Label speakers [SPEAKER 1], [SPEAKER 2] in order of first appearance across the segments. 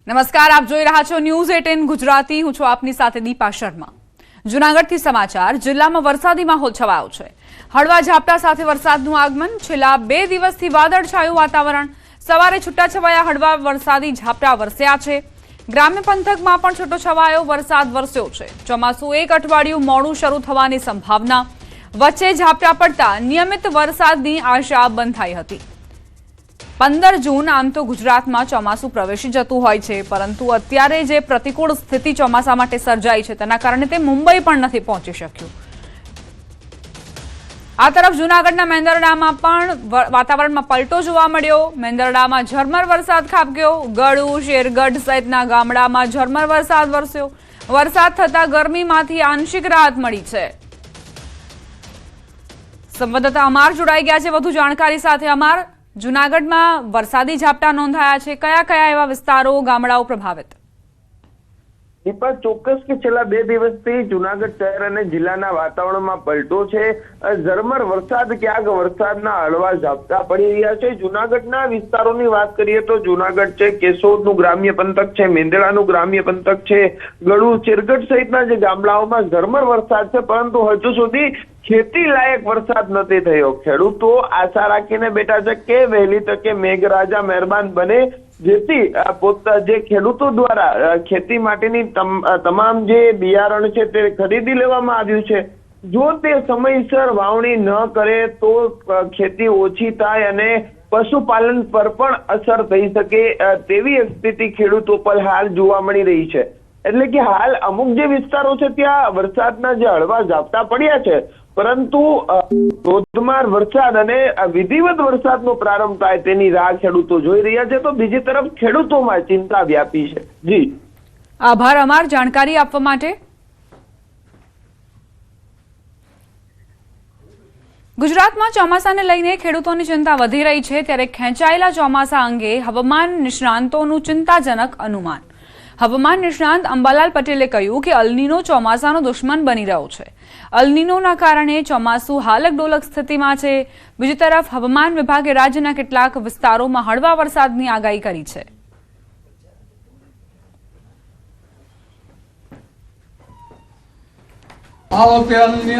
[SPEAKER 1] નમસ્કાર, આપ જોઈ રહ્યા છો ન્યૂઝ 18 ગુજરાતી. હું છું આપની સાથે દીપા શર્મા. જૂનાગઢથી સમાચાર. જિલ્લામાં વરસાદી માહોલ છવાયો છે. હળવા ઝાપટા સાથે વરસાદનું આગમન. છેલ્લા 2 દિવસથી વાદળછાયું વાતાવરણ. સવારે છૂટાછવાયા હળવા વરસાદી ઝાપટા વરસ્યા છે. ગ્રામ્ય પંથકમાં પણ છૂટોછવાયો વરસાદ વરસ્યો છે. ચોમાસું એક અઠવાડિયું મોડું શરૂ થવાની સંભાવના. વચ્ચે ઝાપટા પડતા નિયમિત વરસાદની આશા બંધ થઈ હતી. 15 જૂન આમ તો ગુજરાતમાં ચોમાસું પ્રવેશી જતું હોય છે, પરંતુ અત્યારે જે પ્રતિકૂળ સ્થિતિ ચોમાસા માટે સર્જાઈ છે તેના કારણે તે મુંબઈ પણ નથી પહોંચી શક્યું. આ તરફ જૂનાગઢના મેંદરડામાં પણ વાતાવરણમાં પલટો જોવા મળ્યો. મેંદરડામાં ઝરમર વરસાદ ખાબક્યો. ગળુ, શેરગઢ સહિતના ગામડામાં ઝરમર વરસાદ વરસ્યો. વરસાદ થતા ગરમીમાંથી આંશિક રાહત મળી છે. સંવાદદાતા અમાર જોડાઈ ગયા છે વધુ જાણકારી સાથે. અમાર, જૂનાગઢમાં વરસાદી ઝાપટા નોંધાયા છે. કયા કયા એવા વિસ્તારો, ગામડાઓ પ્રભાવિત?
[SPEAKER 2] દીપા, ચોક્કસ કે છેલ્લા 2 દિવસથી જૂનાગઢ શહેર અને જિલ્લાના વાતાવરણમાં પલટો છે. ઝરમર વરસાદ, ક્યાંક વરસાદના હળવા ઝાપટા પડી રહ્યા છે. જૂનાગઢના વિસ્તારોની વાત કરીએ તો જૂનાગઢ છે, કેશોદનું ગ્રામ્ય પંથક છે, મેંદરડાનું ગ્રામ્ય પંથક છે, ગળુ, ચેરગઢ સહિતના જે ગામડાઓમાં ઝરમર વરસાદ છે, પરંતુ હજુ સુધી ખેતી લાયક વરસાદ નથી થયો. ખેડૂતો આશા રાખીને બેઠા છે કે વહેલી તકે મેઘરાજા મહેરબાન બને, જેથી જે ખેડૂતો દ્વારા ખેતી માટેની તમામ જે બિયારણ છે તે ખરીદી લેવામાં આવ્યું છે. જો તે સમયસર વાવણી ન કરે તો ખેતી ઓછી થાય અને પશુપાલન પર પણ અસર થઈ શકે તેવી સ્થિતિ ખેડૂતો પર હાલ જોવા મળી રહી છે. એટલે કે હાલ અમુક જે વિસ્તારો છે ત્યાં વરસાદના જે હળવા ઝાપટા પડ્યા છે, પરંતુ ધોધમાર વરસાદ અને વિધિવત વરસાદનો પ્રારંભ થાય તેની રાહ ખેડૂતો જોઈ રહ્યા છે. તો બીજી તરફ ખેડૂતોમાં ચિંતા વ્યાપી છે. જી,
[SPEAKER 1] આભાર અમાર જાણકારી આપવા માટે. ગુજરાતમાં ચોમાસાને લઈને ખેડૂતોની ચિંતા વધી રહી છે, ત્યારે ખેંચાયેલા ચોમાસા અંગે હવામાન નિષ્ણાંતોનું ચિંતાજનક અનુમાન. હવામાન નિષ્ણાંત અંબાલાલ પટેલે કહ્યું કે અલનીનો ચોમાસાનો દુશ્મન બની રહ્યો છે. અલનીનોના કારણે ચોમાસું હાલક ડોલક સ્થિતિમાં છે. બીજી તરફ હવામાન વિભાગે રાજ્યના કેટલાક વિસ્તારોમાં હળવા વરસાદની આગાહી કરી છે.
[SPEAKER 3] આ વખતે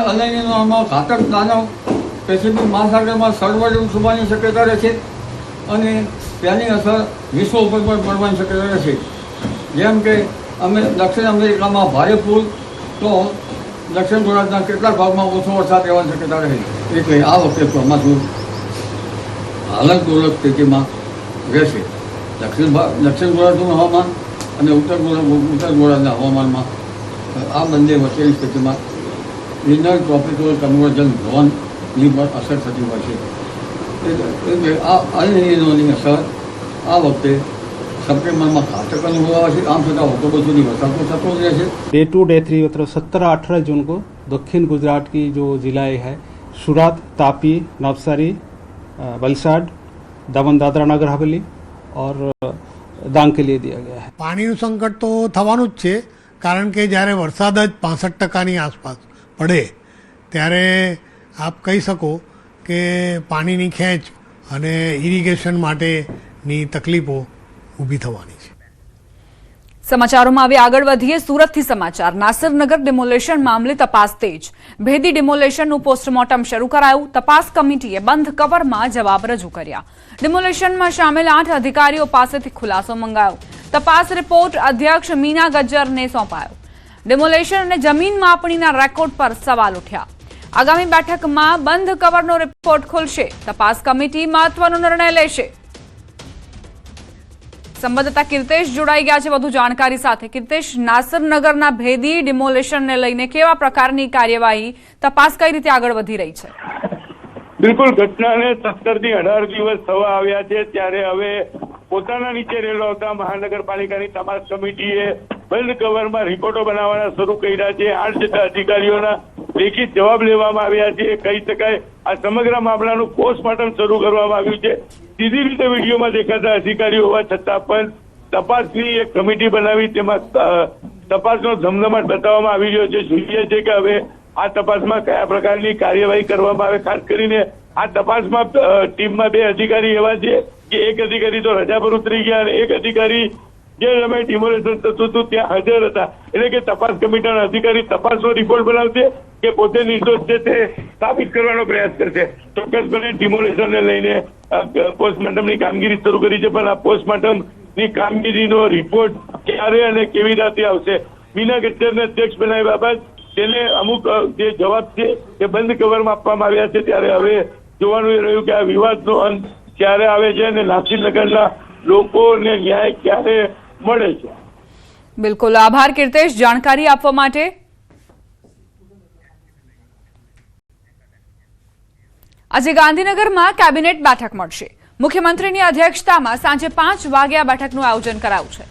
[SPEAKER 3] અલનીનોમાં ઘાતક દાનવ પેસિફિક મહાસાગરમાં સર્વરૂપ થવાની શક્યતા રહે છે અને તેની અસર વિશ્વ ઉપર પણ પડવાની શક્યતા રહે છે. જેમ કે દક્ષિણ અમેરિકામાં ભારે પૂર, તો દક્ષિણ ગુજરાતના કેટલાક ભાગમાં ઓછો વરસાદ રહેવાની શક્યતા રહે. એટલે આ વખતે ચોમાસું હાલક ડોલક સ્થિતિમાં રહેશે. દક્ષિણ ગુજરાતનું હવામાન અને ઉત્તર ગુજરાતના હવામાનમાં આ બંને વચ્ચેની સ્થિતિમાં ઇનર ટ્રોપિકલ કન્વર્જન ઝોનની પર અસર થતી હોય છે. એટલે આ અલનીનોની અસર આ વખતે सप्टेम्बर घातक अनुभव आम छाता ऑक्टोबर सुधी वरसाद थतो रहे छे.
[SPEAKER 4] डे 2 डे 3 मतलब 17-18 जून को दक्षिण गुजरात की जो जिलाएं हैं सूरत, तापी, नवसारी, वलसाड, दमन दादरा नगर हवेली और डांग के लिए दिया गया है.
[SPEAKER 5] પાણીનું સંકટ તો થવાનું જ છે, કારણ કે જ્યારે વરસાદ જ 65% આસપાસ પડે ત્યારે આપ કહી શકો કે પાણીની ખેંચ અને ઇરિગેશન માટેની તકલીફો ઊભી થવાની છે.
[SPEAKER 1] સમાચારોમાં હવે આગળ વધીએ. સુરતથી સમાચાર. નાસિરનગર ડિમોલેશન મામલે તપાસ તેજ. ભેદી ડિમોલેશનનું પોસ્ટમોર્ટમ શરૂ કરાયું. તપાસ કમિટીએ બંધ કવરમાં જવાબ રજૂ કર્યા. ડિમોલેશનમાં સામેલ 8 અધિકારીઓ પાસેથી ખુલાસો મંગાયો. તપાસ રિપોર્ટ અધ્યક્ષ મીના ગજ્જરને સોંપાયો. ડિમોલેશન અને જમીન માપણીના રેકોર્ડ પર સવાલ ઉઠ્યા. આગામી બેઠકમાં બંધ કવરનો રિપોર્ટ ખુલશે. તપાસ કમિટી મહત્વનો નિર્ણય લેશે. સંવાદદાતા કીર્તેશ જોડાઈ ગયા છે વધુ જાણકારી સાથે. કીર્તેશ, નાસિરનગરના ભેદી ડિમોલેશનને લઈને કેવા પ્રકારની કાર્યવાહી, તપાસ કઈ રીતે આગળ વધી રહી છે?
[SPEAKER 6] બિલકુલ, ઘટનાને 17 થી 18 દિવસ થવા આવ્યા છે, ત્યારે હવે પોતાના નીચે રહેલો આવતા મહાનગરપાલિકાની તપાસ કમિટીએ બંધ કવરમાં રિપોર્ટો બનાવવાના શરૂ કર્યા છે. 8 જેટલા અધિકારીઓના લેખિત જવાબ લેવામાં આવ્યા છે. કહી શકાય આ સમગ્ર મામલાનું પોસ્ટમોર્ટમ શરૂ કરવામાં આવ્યું છે. સીધી રીતે વિડીયોમાં દેખાતા અધિકારીઓ હોવા છતાં પણ તપાસની એક કમિટી બનાવી તેમાં તપાસનો ધમધમાટ બતાવવામાં આવી રહ્યો છે. જોઈએ છે કે હવે આ તપાસમાં કયા પ્રકારની કાર્યવાહી કરવામાં આવે. ખાસ કરીને આ તપાસમાં ટીમમાં 2 અધિકારી એવા છે કે એક અધિકારી તો રજા પર ઉતરી ગયા અને એક અધિકારી જે સમયે ડિમોલેશન થતું હતું ત્યાં હાજર હતા. એટલે કે તપાસ કમિટીના અધિકારી તપાસનો રિપોર્ટ બનાવશે કે પોતે નિર્દોષ છે તે સાબિત કરવાનો પ્રયાસ કરશે. ચોક્કસપણે ડિમોલેશનને લઈને પોસ્ટમોર્ટમની કામગીરી શરૂ કરી છે, પણ આ પોસ્ટમોર્ટમની કામગીરીનો રિપોર્ટ ક્યારે અને કેવી રીતે આવશે, મીના ગજ્જરને અધ્યક્ષ બનાવ્યા બાદ તેને અમુક જે જવાબ છે એ બંધ કવરમાં આપવામાં આવ્યા છે. ત્યારે હવે જોવાનું એ રહ્યું કે આ વિવાદનો અંત ક્યારે આવે છે અને નાસિરનગરના લોકોને ન્યાય ક્યારે મળે છે.
[SPEAKER 1] બિલકુલ, આભાર કીર્તેશ જાણકારી આપવા માટે. આજે ગાંધીનગરમાં કેબિનેટ બેઠક મળશે. મુખ્યમંત્રીની અધ્યક્ષતામાં સાંજે 5 વાગે આ બેઠકનું આયોજન કરાયું છે.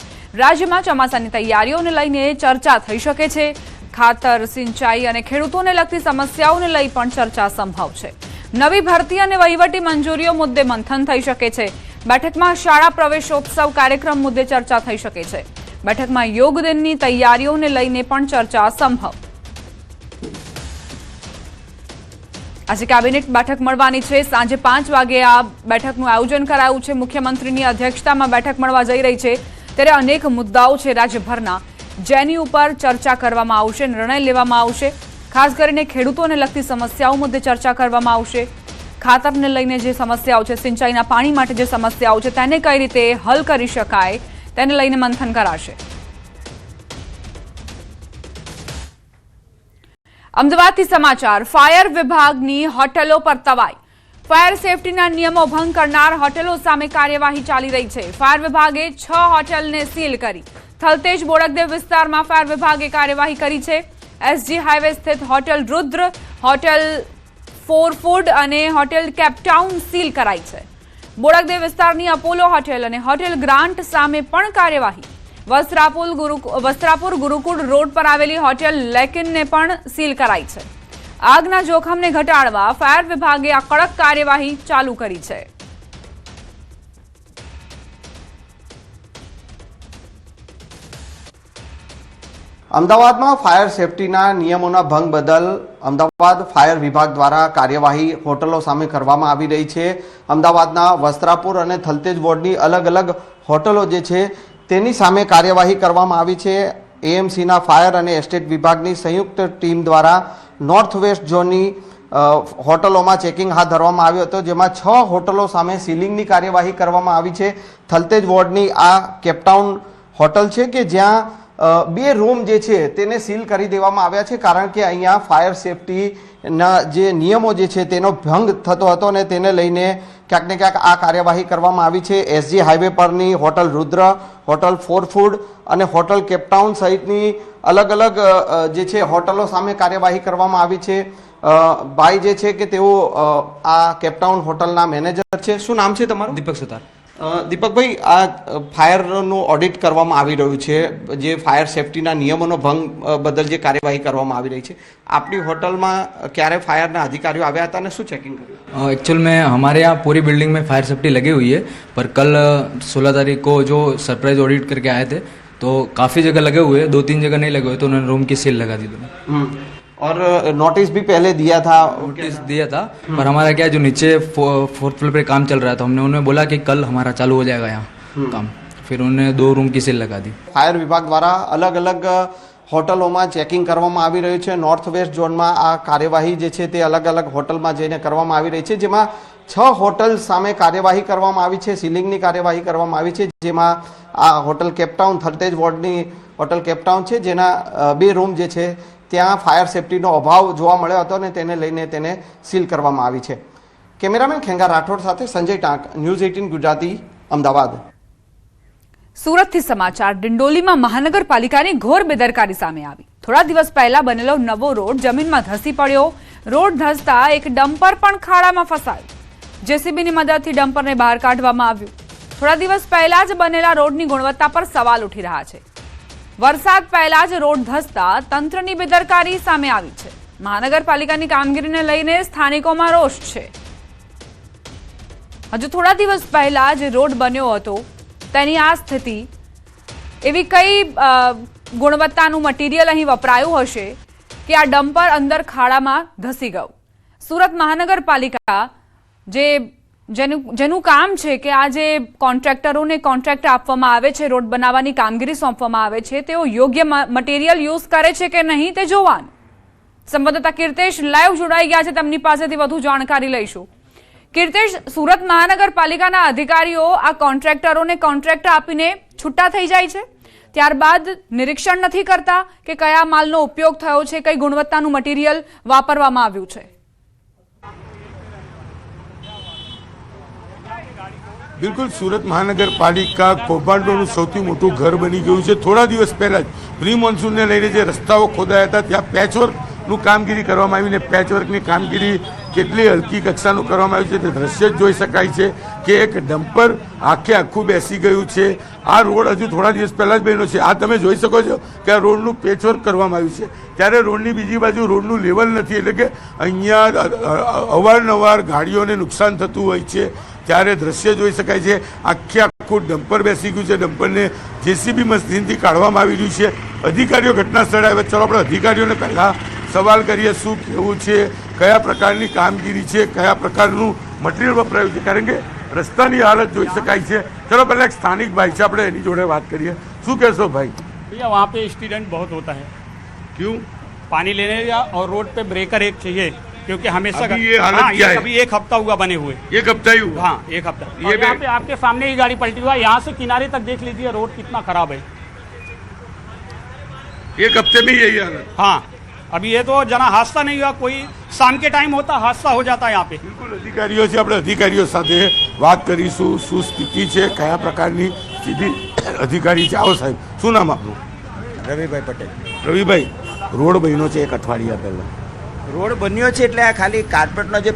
[SPEAKER 1] રાજ્યમાં ચોમાસાની તૈયારીઓને લઈને ચર્ચા થઈ શકે છે. ખાતર, સિંચાઈ અને ખેડૂતોને લગતી સમસ્યાઓને લઈ પણ ચર્ચા સંભવ છે. નવી ભરતી અને વહીવટી મંજૂરીઓ મુદ્દે મંથન થઈ શકે છે. બેઠકમાં શાળા પ્રવેશોત્સવ કાર્યક્રમ મુદ્દે ચર્ચા થઈ શકે છે. બેઠકમાં યોગ દિનની તૈયારીઓને લઈને પણ ચર્ચા સંભવ. આજે કેબિનેટ બેઠક મળવાની છે. સાંજે 5 વાગે આ બેઠકનું આયોજન કરાયું છે. મુખ્યમંત્રીની અધ્યક્ષતામાં બેઠક મળવા જઈ રહી છે. ત્યારે અનેક મુદ્દાઓ છે રાજ્યભરના, જેની ઉપર ચર્ચા કરવામાં આવશે, નિર્ણય લેવામાં આવશે. ખાસ કરીને ખેડૂતોને લગતી સમસ્યાઓ મુદ્દે ચર્ચા કરવામાં આવશે. ખાતરને લઈને જે સમસ્યાઓ છે, સિંચાઈના પાણી માટે જે સમસ્યાઓ છે, તેને કઈ રીતે હલ કરી શકાય તેને લઈને મંથન કરાશે. અમદાવાદથી સમાચાર. ફાયર વિભાગની હોટલો પર તવાઈ. ફાયર સેફટીના નિયમો ભંગ કરનાર હોટલો સામે કાર્યવાહી ચાલી રહી છે. ફાયર વિભાગે 6 હોટલને સીલ કરી. થલતેજ બોડકદેવ વિસ્તારમાં ફાયર વિભાગે કાર્યવાહી કરી છે. એસજી હાઈવે સ્થિત હોટેલ રુદ્ર, હોટેલ ફોરફૂડ અને હોટેલ કેપટાઉન સીલ કરાઈ છે. બોડકદેવ વિસ્તારની અપોલો હોટેલ અને હોટેલ ગ્રાન્ટ સામે પણ કાર્યવાહી. વસ્ત્રાપુર ગુરુકુળ રોડ પર આવેલી હોટેલ લેકિનને પણ સીલ કરાઈ છે. આગના જોખમને ઘટાડવા ફાયર વિભાગે આ કડક કાર્યવાહી ચાલુ કરી છે.
[SPEAKER 7] અમદાવાદમાં ફાયર સેફટીના નિયમોના ભંગ બદલ અમદાવાદ ફાયર વિભાગ દ્વારા કાર્યવાહી હોટલો સામે કરવામાં આવી રહી છે. અમદાવાદના વસ્ત્રાપુર અને થલતેજ વોર્ડની અલગ અલગ હોટલો જે છે તેની સામે કાર્યવાહી કરવામાં આવી છે. એએમસીના ફાયર અને એસ્ટેટ વિભાગની સંયુક્ત ટીમ દ્વારા નોર્થ વેસ્ટ ઝોનની હોટલોમાં ચેકિંગ હાથ ધરવામાં આવ્યું હતું, જેમાં 6 હોટલો સામે સીલિંગની કાર્યવાહી કરવામાં આવી છે. થલતેજ વોર્ડની આ કેપટાઉન હોટલ છે કે જ્યાં 2 રૂમ જે છે તેને સીલ કરી દેવામાં આવ્યા છે, કારણ કે અહીંયા ફાયર સેફટીના જે નિયમો જે છે તેનો ભંગ થતો હતો અને તેને લઈને ક્યાંક ને ક્યાંક આ કાર્યવાહી કરવામાં આવી છે. એસજી હાઈવે પરની હોટલ રુદ્ર, હોટલ ફોરફૂડ અને હોટલ કેપટાઉન સહિતની અલગ અલગ જે છે હોટલો સામે કાર્યવાહી કરવામાં આવી છે. ભાઈ જે છે કે તેઓ આ કેપટાઉન હોટલના મેનેજર છે. શું નામ છે તમારું?
[SPEAKER 8] દીપક સુતાર.
[SPEAKER 7] દીપકભાઈ, આ ફાયરનું ઓડિટ કરવામાં આવી રહ્યું છે, જે ફાયર સેફટીના નિયમોનો ભંગ બદલ જે કાર્યવાહી કરવામાં આવી રહી છે, આપણી હોટલમાં ક્યારે ફાયરના અધિકારીઓ આવ્યા હતા અને શું ચેકિંગ કર્યું?
[SPEAKER 8] एक्चुअल में हमारे यहाँ पूरी बिल्डिंग में फायर सेफ्टी लगी हुई है, पर कल 16 तारीख को जो सरप्राइज ऑडिट करके आए थे तो काफ़ी जगह लगे हुए हैं, 2-3 जगह नहीं लगे हुए, तो उन्होंने रूम की सील लगा दी थी.
[SPEAKER 7] और नोटिस भी पहले दिया था?
[SPEAKER 8] नोटिस दिया था, पर हमारा क्या जो नीचे 4th फ्लोर पे काम चल रहा था, हमने उन्हें बोला कि कल हमारा चालू हो जाएगा यहाँ काम, फिर उन्होंने 2 रूम की सील लगा दी.
[SPEAKER 7] ફાયર વિભાગ દ્વારા અલગ અલગ હોટલોમાં ચેકિંગ કરવામાં આવી રહ્યું છે. નોર્થ વેસ્ટ ઝોનમાં આ કાર્યવાહી જે છે તે અલગ અલગ હોટલમાં જઈને કરવામાં આવી રહી છે, જેમાં 6 હોટલ સામે કાર્યવાહી કરવામાં આવી છે, સીલિંગની કાર્યવાહી કરવામાં આવી છે, જેમાં આ હોટલ કેપટાઉન થલતેજ વોર્ડની હોટલ કેપટાઉન છે, જેના 2 રૂમ જે છે ત્યાં ફાયર સેફટીનો અભાવ જોવા મળ્યો હતો અને તેને લઈને તેને સીલ કરવામાં આવી છે. કેમેરામેન ખેંગા રાઠોડ સાથે સંજય ટાંક, ન્યૂઝ 18 ગુજરાતી, અમદાવાદ.
[SPEAKER 1] સુરતથી સમાચાર. ડિંડોલીમાં મહાનગરપાલિકાની ઘોર બેદરકારી સામે આવી. થોડા દિવસ પહેલા બનેલો નવો રોડ જમીનમાં ધસી પડ્યો. રોડ ધસતા એક ડમ્પર પણ ખાડામાં ફસાયું. જેસીબીની મદદથી ડમ્પરને બહાર કાઢવામાં આવ્યું. થોડા દિવસ પહેલા જ બનેલા રોડની ગુણવત્તા પર સવાલ ઉઠી રહ્યા છે. વરસાદ પહેલા જ રોડ ધસતા તંત્રની બેદરકારી સામે આવી છે. મહાનગરપાલિકાની કામગીરીને લઈને સ્થાનિકોમાં રોષ છે. હજુ થોડા દિવસ પહેલા જે રોડ બન્યો હતો તેની આ સ્થિતિ, એવી કઈ ગુણવત્તાનું મટીરિયલ અહીં વપરાયું હશે કે આ ડમ્પર અંદર ખાડામાં ધસી ગયું. સુરત મહાનગરપાલિકા જે જેનું કામ છે કે આ જે કોન્ટ્રાક્ટરોને કોન્ટ્રાક્ટ આપવામાં આવે છે, રોડ બનાવવાની કામગીરી સોંપવામાં આવે છે, તેઓ યોગ્ય મટીરિયલ યુઝ કરે છે કે નહીં તે જોવાનું. સંવાદદાતા કીર્તેશ લાઈવ જોડાઈ ગયા છે, તેમની પાસેથી વધુ જાણકારી લઈશું. કીર્તેશ, સુરત મહાનગરપાલિકાના અધિકારીઓ આ કોન્ટ્રાક્ટરોને કોન્ટ્રાક્ટ આપીને છૂટા થઈ જાય છે, ત્યારબાદ નિરીક્ષણ નથી કરતા કે કયા માલનો ઉપયોગ થયો છે, કઈ ગુણવત્તાનું મટીરિયલ વાપરવામાં આવ્યું છે.
[SPEAKER 9] બિલકુલ, સુરત મહાનગરપાલિકા કૌભાંડોનું સૌથી મોટું ઘર બની ગયું છે. થોડા દિવસ પહેલા જ પ્રી મોન્સૂનને લઈને જે રસ્તાઓ ખોદાયા હતા ત્યાં પેચવર્કનું કામગીરી કરવામાં આવીને પેચવર્કની કામગીરી કેટલી હલકી કક્ષાનું કરવામાં આવ્યું છે તે દ્રશ્ય જ જોઈ શકાય છે કે એક ડમ્પર આખું બેસી ગયું છે. આ રોડ હજુ થોડા દિવસ પહેલા જ બન્યો છે. આ તમે જોઈ શકો છો કે આ રોડનું પેચવર્ક કરવામાં આવ્યું છે, ત્યારે રોડની બીજી બાજુ રોડનું લેવલ નથી, એટલે કે અહીંયા અવારનવાર ગાડીઓને નુકસાન થતું હોય છે. ત્યારે દ્રશ્ય જોઈ શકાય છે, આખું ડમ્પર બેસી ગયું છે. ડમ્પરને જેસીબી મશીનથી કાઢવામાં આવી રહ્યું છે. અધિકારીઓ ઘટના સ્થળે આવ્યા. ચાલો આપણે અધિકારીઓને પહેલાં સવાલ કરીએ, શું કેવું છે, કયા પ્રકારની કામગીરી છે, કયા પ્રકારનું મટીરિયલ વપરાયું છે, કારણ કે રસ્તાની હાલત જોઈ શકાય છે. ચલો પહેલાં એક સ્થાનિક ભાઈ છે, આપણે એની જોડે વાત કરીએ. શું કહેશો ભાઈ?
[SPEAKER 10] भैया वहाँ पे एक्सीडेंट बहुत होता है.
[SPEAKER 9] क्यों?
[SPEAKER 10] पानी लेने या और रोड पे ब्रेकर एक चाहिए, क्योंकि हमेशा
[SPEAKER 9] अभी ये हालत क्या है?
[SPEAKER 10] अभी एक हफ्ता हुआ बने हुए.
[SPEAKER 9] एक हफ्ता ही हुआ?
[SPEAKER 10] हाँ, एक हफ्ता.
[SPEAKER 9] ये
[SPEAKER 10] और यहाँ पे आपके सामने ही गाड़ी पलटी हुआ, यहाँ से किनारे तक देख लीजिए रोड कितना खराब है.
[SPEAKER 9] एक हफ्ते में यही हालत?
[SPEAKER 10] हाँ, अभी ये तो जना हादसा नहीं हुआ, कोई शाम के टाइम होता हादसा हो जाता है यहाँ पे.
[SPEAKER 9] બિલકુલ, અધિકારીઓ છે, આપણે અધિકારીઓ સાથે વાત કરીશું, શું સ્થિતિ છે, કયા પ્રકારની સ્થિતિ. અધિકારી છે, આવો સાહેબ. શું નામ આપનું?
[SPEAKER 11] રવિભાઈ પટેલ.
[SPEAKER 9] રવિભાઈ, રોડ બન્યો છે એક અઠવાડિયા પહેલા.
[SPEAKER 11] રોડ બન્યો છે એટલે આ ખાલી કાર્પેટનો જે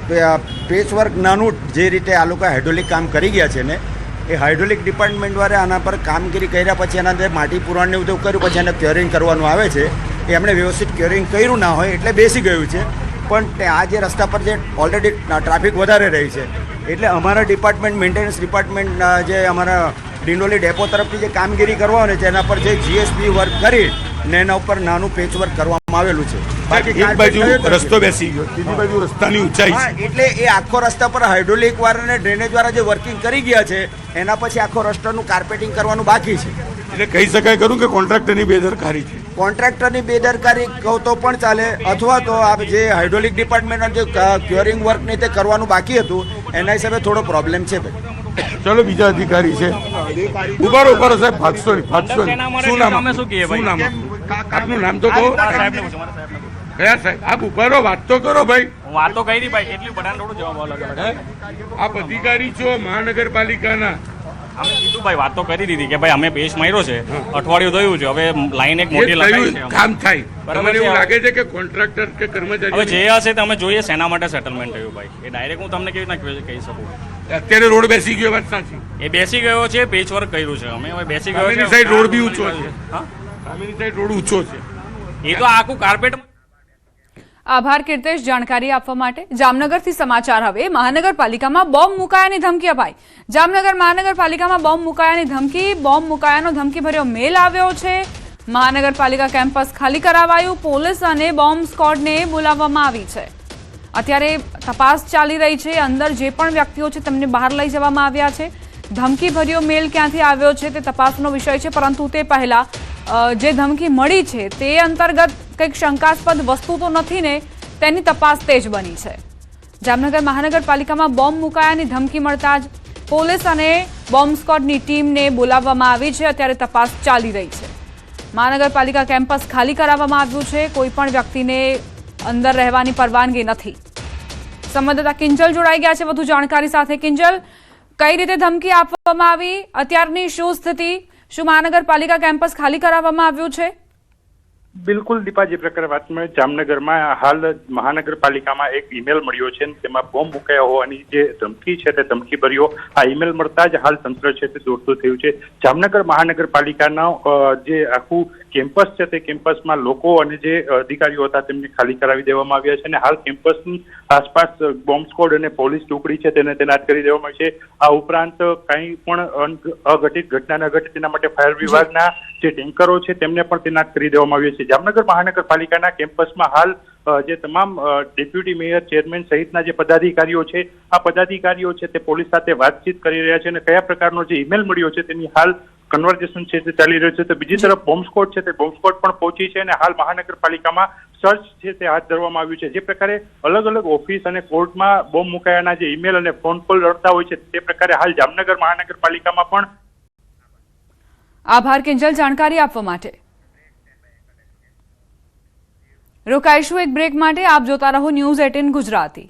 [SPEAKER 11] પેચવર્ક નાનું જે રીતે આ લોકો હાઇડ્રોલિક કામ કરી ગયા છે ને, એ હાઇડ્રોલિક ડિપાર્ટમેન્ટ દ્વારા આના પર કામગીરી કર્યા પછી એના અંદર માટી પુરાણને બધું કર્યું, પછી એને ક્યોરિંગ કરવાનું આવે છે. એ એમણે વ્યવસ્થિત ક્યોરિંગ કર્યું ના હોય એટલે બેસી ગયું છે. પણ આ જે રસ્તા પર જે ઓલરેડી ટ્રાફિક વધારે રહી છે, એટલે અમારા ડિપાર્ટમેન્ટ, મેન્ટેનન્સ ડિપાર્ટમેન્ટ, જે અમારા ડિંડોલી ડેપો તરફથી જે કામગીરી કરવાની છે એના પર જે જીએસપી વર્ક કરી ને એના ઉપર નાનું પેચવર્ક કરવામાં આવેલું છે.
[SPEAKER 9] બાકી એક બાજુ રસ્તો બેસી ગયો, બીજી બાજુ રસ્તાની ઊંચાઈ
[SPEAKER 11] હા,
[SPEAKER 9] છે.
[SPEAKER 11] એટલે એ આખો રસ્તા પર હાઇડ્રોલિક વાળા અને ડ્રેનેજ વાળા જે વર્કિંગ કરી ગયા છે એના પછી આખો રસ્તાનું કાર્પેટિંગ કરવાનું બાકી છે.
[SPEAKER 9] એટલે કહી શકાય ખરું કે કોન્ટ્રાક્ટરની બેદરકારી છે.
[SPEAKER 11] કોન્ટ્રાક્ટરની બેદરકારી કહો તો પણ ચાલે, અથવા તો આ જે હાઇડ્રોલિક ડિપાર્ટમેન્ટના જે ક્યોરિંગ વર્ક ને તે કરવાનું બાકી હતું એના હિસાબે થોડો પ્રોબ્લેમ છે ભાઈ.
[SPEAKER 9] ચલો બીજા અધિકારી છે. ઉભારો ઉભારો સાહેબ, ભાગશો નહીં, ભાગશો નહીં. શું નામ? શું નામ? આપનું નામ તો કહો. કયા સાહેબ? આપ ઉભારો, વાત તો કરો ભાઈ.
[SPEAKER 10] વાત તો કરી ભાઈ, એટલી બધાને થોડું જવાબ અલગ.
[SPEAKER 9] આપ અધિકારી છો મહાનગરપાલિકાના.
[SPEAKER 10] અમે કીધું ભાઈ, વાત તો કરી દીધી કે ભાઈ અમે પેશ માર્યો છે, અઠવાડિયું થયું છે, હવે લાઈન એક મોટી લગાવી છે,
[SPEAKER 9] કામ થાય.
[SPEAKER 10] બરાબર
[SPEAKER 9] તમને
[SPEAKER 10] છે.
[SPEAKER 9] એવું લાગે છે કે કોન્ટ્રાક્ટર કે કર્મચારી
[SPEAKER 10] હવે જે હશે તો અમે જોઈએ શેના માટે સેટલમેન્ટ થયું ભાઈ. એ ડાયરેક્ટ હું તમને કેવી રીતના કહી શકું.
[SPEAKER 9] અત્યારે રોડ બેસી ગયો, વાત સાચી.
[SPEAKER 10] એ બેસી ગયો છે, પેચ વર્ક કર્યું છે અમે, હવે બેસી ગયો
[SPEAKER 9] સામેની
[SPEAKER 10] છે.
[SPEAKER 9] સાઈડ રોડ બી ઊંચો છે.
[SPEAKER 10] હા,
[SPEAKER 9] સામેની સાઈડ રોડ ઊંચો છે.
[SPEAKER 10] એ તો આખું કાર્પેટ.
[SPEAKER 1] આભાર કીર્તેશ જાણકારી આપવા માટે. જામનગરથી સમાચાર હવે. મહાનગરપાલિકામાં બોમ્બ મુકાયાની ધમકી અપાઈ. જામનગર મહાનગરપાલિકામાં બોમ્બ મુકાયાની ધમકી. બોમ્બ મુકાયાનો ધમકીભર્યો મેલ આવ્યો છે. મહાનગરપાલિકા કેમ્પસ ખાલી કરાવાયું. પોલીસ અને બોમ્બ સ્ક્વોડને બોલાવવામાં આવી છે. અત્યારે તપાસ ચાલી રહી છે. અંદર જે પણ વ્યક્તિઓ છે તેમને બહાર લઈ જવામાં આવ્યા છે. ધમકીભર્યો મેલ ક્યાંથી આવ્યો છે તે તપાસનો વિષય છે, પરંતુ તે પહેલા જે ધમકી મળી છે તે અંતર્ગત કંઈક શંકાસ્પદ વસ્તુ તો નથી ને, તેની તપાસ તેજ બની છે. જામનગર મહાનગરપાલિકામાં બોમ્બ મુકાયાની ધમકી મળતા જ પોલીસ અને બોમ્બ સ્ક્વોડની ટીમને બોલાવવામાં આવી છે. અત્યારે તપાસ ચાલી રહી છે. મહાનગરપાલિકા કેમ્પસ ખાલી કરાવવામાં આવ્યું છે. કોઈ પણ વ્યક્તિને અંદર રહેવાની પરવાનગી નથી. સંવાદદાતા કિંજલ જોડાઈ ગયા છે વધુ જાણકારી સાથે. કિંજલ, કઈ રીતે ધમકી આપવામાં આવી, અત્યારની શું સ્થિતિ, શું મહાનગરપાલિકા કેમ્પસ ખાલી કરાવવામાં આવ્યું છે?
[SPEAKER 12] બિલકુલ દીપા, જે પ્રકારે વાત મળે, જામનગરમાં હાલ મહાનગરપાલિકામાં એક ઈમેલ મળ્યો છે, તેમાં બોમ્બ મુકાયા હોવાની જે ધમકી છે તે ધમકી ભર્યો આ ઈમેલ મળતા જ હાલ તંત્ર છે તે દોડતું થયું છે. જામનગર મહાનગરપાલિકાના જે આખું કેમ્પસ છે તે કેમ્પસમાં લોકો અને જે અધિકારીઓ હતા તેમને ખાલી કરાવી દેવામાં આવ્યા છે અને હાલ કેમ્પસની આસપાસ બોમ્બ સ્ક્વોડ અને પોલીસ ટુકડી છે તેને તૈનાત કરી દેવામાં આવી છે. આ ઉપરાંત કંઈ પણ અઘટિત ઘટના ન ઘટે તેના માટે ફાયર વિભાગના જે ટેન્કરો છે તેમને પણ તૈનાત કરી દેવામાં આવ્યા છે. જામનગર મહાનગરપાલિકાના કેમ્પસમાં હાલ જે તમામ ડેપ્યુટી મેયર, ચેરમેન સહિતના જે પદાધિકારીઓ છે, આ પદાધિકારીઓ છે તે પોલીસ સાથે વાતચીત કરી રહ્યા છે અને કયા પ્રકારનો જે ઈમેલ મળ્યો છે તેની હાલ કન્વર્ઝેશન છે તે ચાલી રહ્યું છે. તો બીજી તરફ બોમ્બ સ્ક્વોડ છે તે બોમ્બ સ્ક્વોડ પણ પહોંચી છે અને હાલ મહાનગરપાલિકામાં સર્ચ છે તે હાથ ધરવામાં આવ્યું છે. જે પ્રકારે અલગ અલગ ઓફિસ અને કોર્ટમાં બોમ્બ મુકાયાના જે ઈમેલ અને ફોન કોલ રડતા હોય છે તે પ્રકારે હાલ જામનગર મહાનગરપાલિકામાં પણ.
[SPEAKER 1] આભાર કિંજલ જાણકારી આપવા માટે. રોકાઈશું એક બ્રેક માટે. આપ જોતા રહો ન્યૂઝ 18 ગુજરાતી.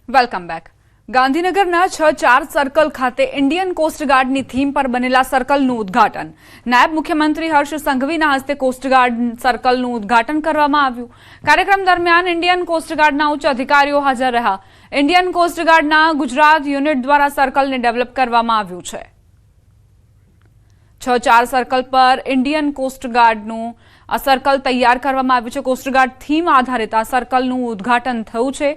[SPEAKER 1] Welcome back. ગાંધીનગરના 6-4 સર્કલ ખાતે ઇન્ડિયન કોસ્ટગાર્ડની થીમ પર બનેલા સર્કલનું ઉદ્ઘાટન. નાયબ મુખ્યમંત્રી હર્ષ સંઘવીના હસ્તે કોસ્ટગાર્ડ સર્કલનું ઉદ્ઘાટન કરવામાં આવ્યું. કાર્યક્રમ દરમિયાન ઇન્ડિયન કોસ્ટગાર્ડના ઉચ્ચ અધિકારીઓ હાજર રહ્યા. ઇન્ડિયન કોસ્ટગાર્ડના ગુજરાત યુનિટ દ્વારા સર્કલને ડેવલપ કરવામાં આવ્યું છે. 6-4 સર્કલ પર ઇન્ડિયન કોસ્ટગાર્ડનું આ સર્કલ તૈયાર કરવામાં આવ્યું છે. કોસ્ટગાર્ડ થીમ આધારિત આ સર્કલનું ઉદ્ઘાટન થયું છે.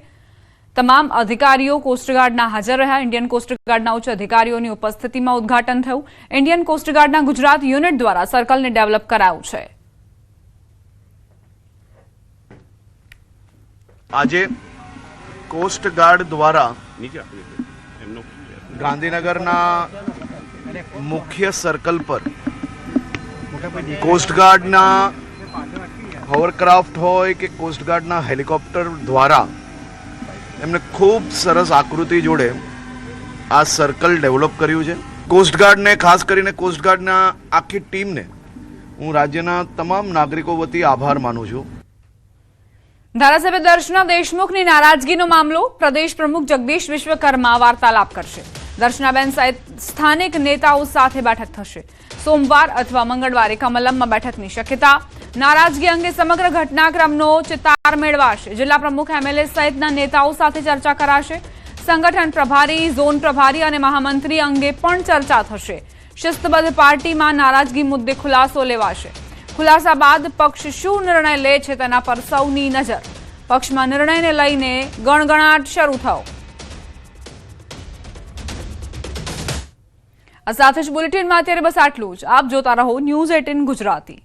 [SPEAKER 1] તમામ અધિકારીઓ કોસ્ટગાર્ડના હાજર રહ્યા. ઇન્ડિયન કોસ્ટગાર્ડના ઉચ્ચ અધિકારીઓની ઉપસ્થિતિમાં ઉદ્ઘાટન થયું. ઇન્ડિયન કોસ્ટગાર્ડના ગુજરાત યુનિટ દ્વારા સર્કલને ડેવલપ કરાયું છે.
[SPEAKER 13] આજે કોસ્ટગાર્ડ દ્વારા ગાંધીનગરના મુખ્ય સર્કલ પર કોસ્ટગાર્ડના હોવરક્રાફ્ટ હોય કે કોસ્ટગાર્ડના હેલિકોપ્ટર દ્વારા એમને ખૂબ સરસ આકૃતિ જોડે આ સર્કલ ડેવલપ કર્યું છે. કોસ્ટગાર્ડને, ખાસ કરીને કોસ્ટગાર્ડના આખી ટીમને હું રાજ્યના તમામ નાગરિકો વતી આભાર માનું છું.
[SPEAKER 1] ધારાસભ્ય દર્શના દેશમુખની નારાજગીનો મામલો. પ્રદેશ પ્રમુખ જગદીશ વિશ્વકર્મા વાર્તાલાપ કરશે. દર્શનાબેન સહિત સ્થાનિક નેતાઓ સાથે બેઠક થશે. સોમવાર અથવા મંગળવારે કમલમમાં બેઠકની શક્યતા. નારાજગી અંગે સમગ્ર ઘટનાક્રમનો ચિતાર મેળવાશે. જિલ્લા પ્રમુખ, એમએલએ સહિતના નેતાઓ સાથે ચર્ચા કરાશે. સંગઠન પ્રભારી, ઝોન પ્રભારી અને મહામંત્રી અંગે પણ ચર્ચા થશે. શિસ્તબદ્ધ પાર્ટીમાં નારાજગી મુદ્દે ખુલાસો લેવાશે. ખુલાસા બાદ પક્ષ શું નિર્ણય લે છે તેના પર સૌની નજર. પક્ષમાં નિર્ણયને લઈને ગણગણાટ શરૂ થયો. આ સાથે જ બુલેટિનમાં અત્યારે બસ આટલું જ. આપ જોતા રહો ન્યૂઝ 18 ગુજરાતી.